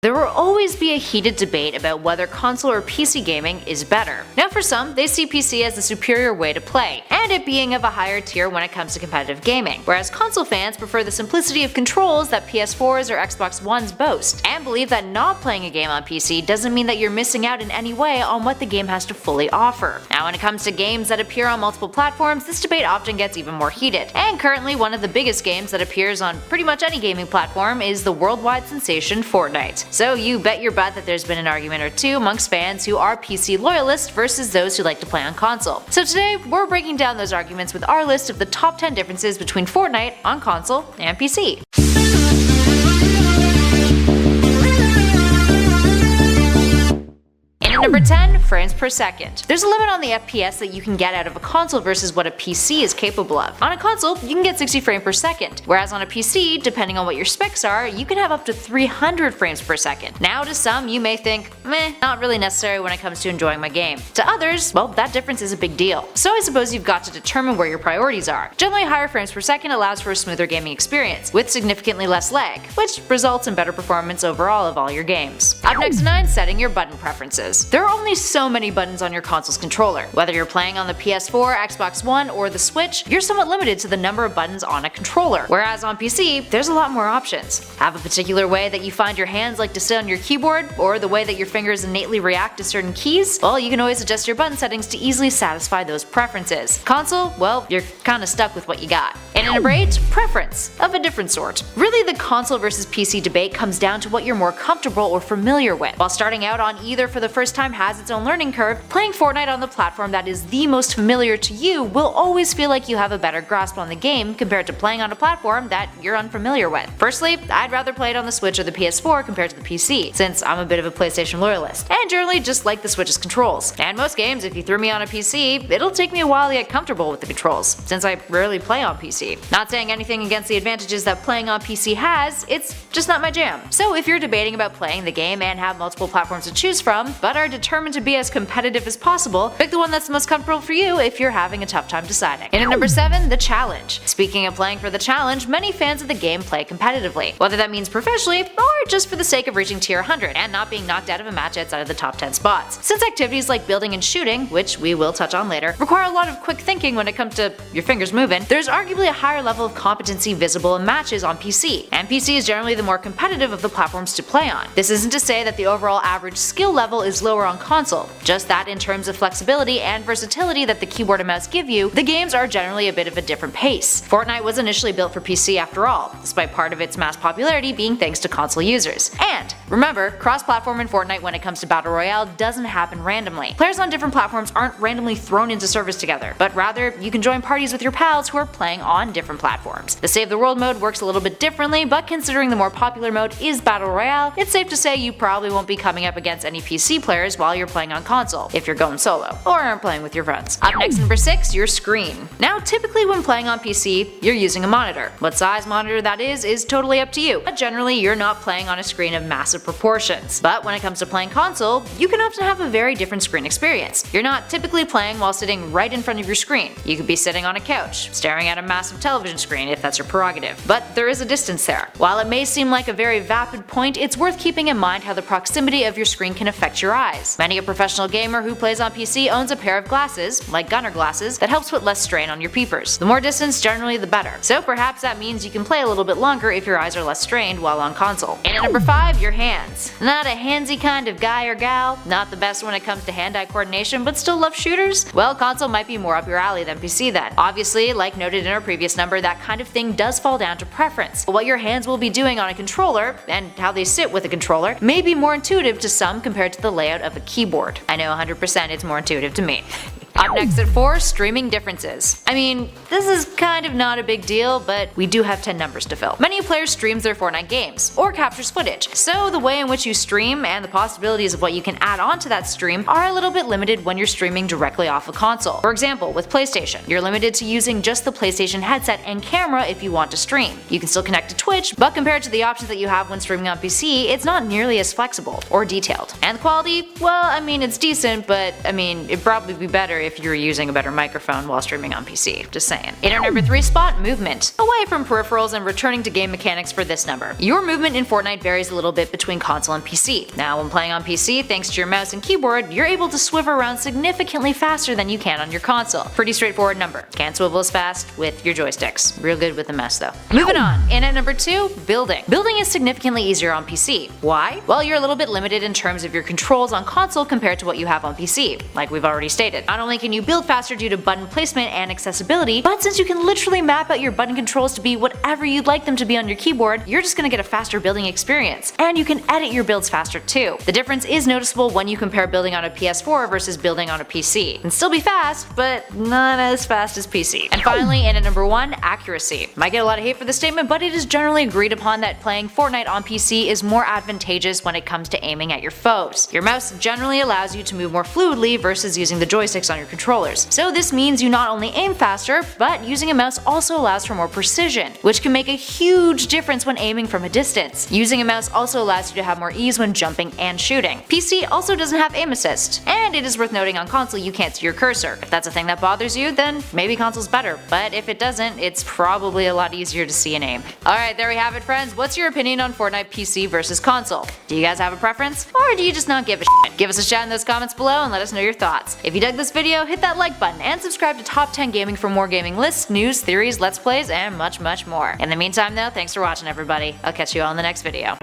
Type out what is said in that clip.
There will always be a heated debate about whether console or PC gaming is better. Now for some, they see PC as the superior way to play, and it being of a higher tier when it comes to competitive gaming, whereas console fans prefer the simplicity of controls that PS4s or Xbox Ones boast, and believe that not playing a game on PC doesn't mean that you're missing out in any way on what the game has to fully offer. Now when it comes to games that appear on multiple platforms, this debate often gets even more heated, and currently one of the biggest games that appears on pretty much any gaming platform is the worldwide sensation Fortnite. So you bet your butt that there's been an argument or two amongst fans who are PC loyalists versus those who like to play on console. So today, we're breaking down those arguments with our list of the top 10 differences between Fortnite on console and PC. Number 10, frames per second. There's a limit on the FPS that you can get out of a console versus what a PC is capable of. On a console, you can get 60 frames per second, whereas on a PC, depending on what your specs are, you can have up to 300 frames per second. Now to some, you may think, meh, not really necessary when it comes to enjoying my game. To others, well, that difference is a big deal. So I suppose you've got to determine where your priorities are. Generally, higher frames per second allows for a smoother gaming experience, with significantly less lag, which results in better performance overall of all your games. Up next to 9, setting your button preferences. There are only so many buttons on your console's controller. Whether you're playing on the PS4, Xbox One, or the Switch, you're somewhat limited to the number of buttons on a controller, whereas on PC, there's a lot more options. Have a particular way that you find your hands like to sit on your keyboard, or the way that your fingers innately react to certain keys? Well, you can always adjust your button settings to easily satisfy those preferences. Console, well, you're kinda stuck with what you got. And in number 8, preference, of a different sort. Really, the console versus PC debate comes down to what you're more comfortable or familiar with. While starting out on either for the first time has its own learning curve, playing Fortnite on the platform that is the most familiar to you will always feel like you have a better grasp on the game compared to playing on a platform that you're unfamiliar with. Firstly, I'd rather play it on the Switch or the PS4 compared to the PC, since I'm a bit of a PlayStation loyalist, and generally just like the Switch's controls. And most games, if you threw me on a PC, it'll take me a while to get comfortable with the controls, since I rarely play on PC. Not saying anything against the advantages that playing on PC has, it's just not my jam. So if you're debating about playing the game and have multiple platforms to choose from, but are determined to be as competitive as possible, pick the one that's the most comfortable for you if you're having a tough time deciding. And at number 7, the challenge. Speaking of playing for the challenge, many fans of the game play competitively, whether that means professionally or just for the sake of reaching tier 100 and not being knocked out of a match outside of the top 10 spots. Since activities like building and shooting, which we will touch on later, require a lot of quick thinking when it comes to your fingers moving, there's arguably a higher level of competency visible in matches on PC, and PC is generally the more competitive of the platforms to play on. This isn't to say that the overall average skill level is lower on console, just that in terms of flexibility and versatility that the keyboard and mouse give you, the games are generally a bit of a different pace. Fortnite was initially built for PC after all, despite part of its mass popularity being thanks to console users. And remember, cross-platform in Fortnite when it comes to Battle Royale doesn't happen randomly. Players on different platforms aren't randomly thrown into servers together, but rather you can join parties with your pals who are playing on different platforms. The Save the World mode works a little bit differently, but considering the more popular mode is Battle Royale, it's safe to say you probably won't be coming up against any PC players while you're playing on console, if you're going solo, or aren't playing with your friends. Up next, number 6, your screen. Now typically when playing on PC, you're using a monitor. What size monitor that is totally up to you, but generally you're not playing on a screen of massive proportions. But when it comes to playing console, you can often have a very different screen experience. You're not typically playing while sitting right in front of your screen. You could be sitting on a couch, staring at a massive television screen if that's your prerogative. But there is a distance there. While it may seem like a very vapid point, it's worth keeping in mind how the proximity of your screen can affect your eyes. Many a professional gamer who plays on PC owns a pair of glasses, like gunner glasses, that helps put less strain on your peepers. The more distance, generally the better. So perhaps that means you can play a little bit longer if your eyes are less strained while on console. And at number 5, your hands. Not a handsy kind of guy or gal, not the best when it comes to hand-eye coordination, but still love shooters? Well, console might be more up your alley than PC then. Obviously, like noted in our previous number, that kind of thing does fall down to preference. What your hands will be doing on a controller, and how they sit with a controller, may be more intuitive to some compared to the layout of a keyboard. I know 100% it's more intuitive to me. Up next at 4, streaming differences. I mean, this is kind of not a big deal, but we do have 10 numbers to fill. Many players streams their Fortnite games, or captures footage, so the way in which you stream and the possibilities of what you can add on to that stream are a little bit limited when you're streaming directly off a console. For example, with PlayStation, you're limited to using just the PlayStation headset and camera if you want to stream. You can still connect to Twitch, but compared to the options that you have when streaming on PC, it's not nearly as flexible or detailed. And the quality, well, I mean, it's decent, but I mean, it'd probably be better if you were using a better microphone while streaming on PC. Just saying. In our number 3 spot, movement. Away from peripherals and returning to game mechanics for this number. Your movement in Fortnite varies a little bit between console and PC. Now when playing on PC, thanks to your mouse and keyboard, you're able to swivel around significantly faster than you can on your console. Pretty straightforward number. Can't swivel as fast with your joysticks. Real good with the mouse though. Moving on. In at number 2, building. Building is significantly easier on PC. Why? Well, you're a little bit limited in terms of your controls on console compared to what you have on PC, like we've already stated. Not only can you build faster due to button placement and accessibility, but since you can literally map out your button controls to be whatever you'd like them to be on your keyboard, you're just gonna get a faster building experience. And you can edit your builds faster too. The difference is noticeable when you compare building on a PS4 versus building on a PC. It can still be fast, but not as fast as PC. And finally, in at number 1, accuracy. Might get a lot of hate for this statement, but it is generally agreed upon that playing Fortnite on PC is more advantageous when it comes to aiming at your foes. Your mouse generally allows you to move more fluidly versus using the joysticks on your controllers. So this means you not only aim faster, but using a mouse also allows for more precision, which can make a huge difference when aiming from a distance. Using a mouse also allows you to have more ease when jumping and shooting. PC also doesn't have aim assist, and it is worth noting on console you can't see your cursor. If that's a thing that bothers you, then maybe console's better, but if it doesn't, it's probably a lot easier to see and aim. Alright, there we have it friends. What's your opinion on Fortnite PC versus console? Do you guys have a preference? Or do you just not give a shit? Give us a shout in those comments below and let us know your thoughts. If you dug this video, hit that like button and subscribe to Top 10 Gaming for more gaming lists, news, theories, let's plays, and much more. In the meantime though, thanks for watching everybody. I'll catch you all in the next video.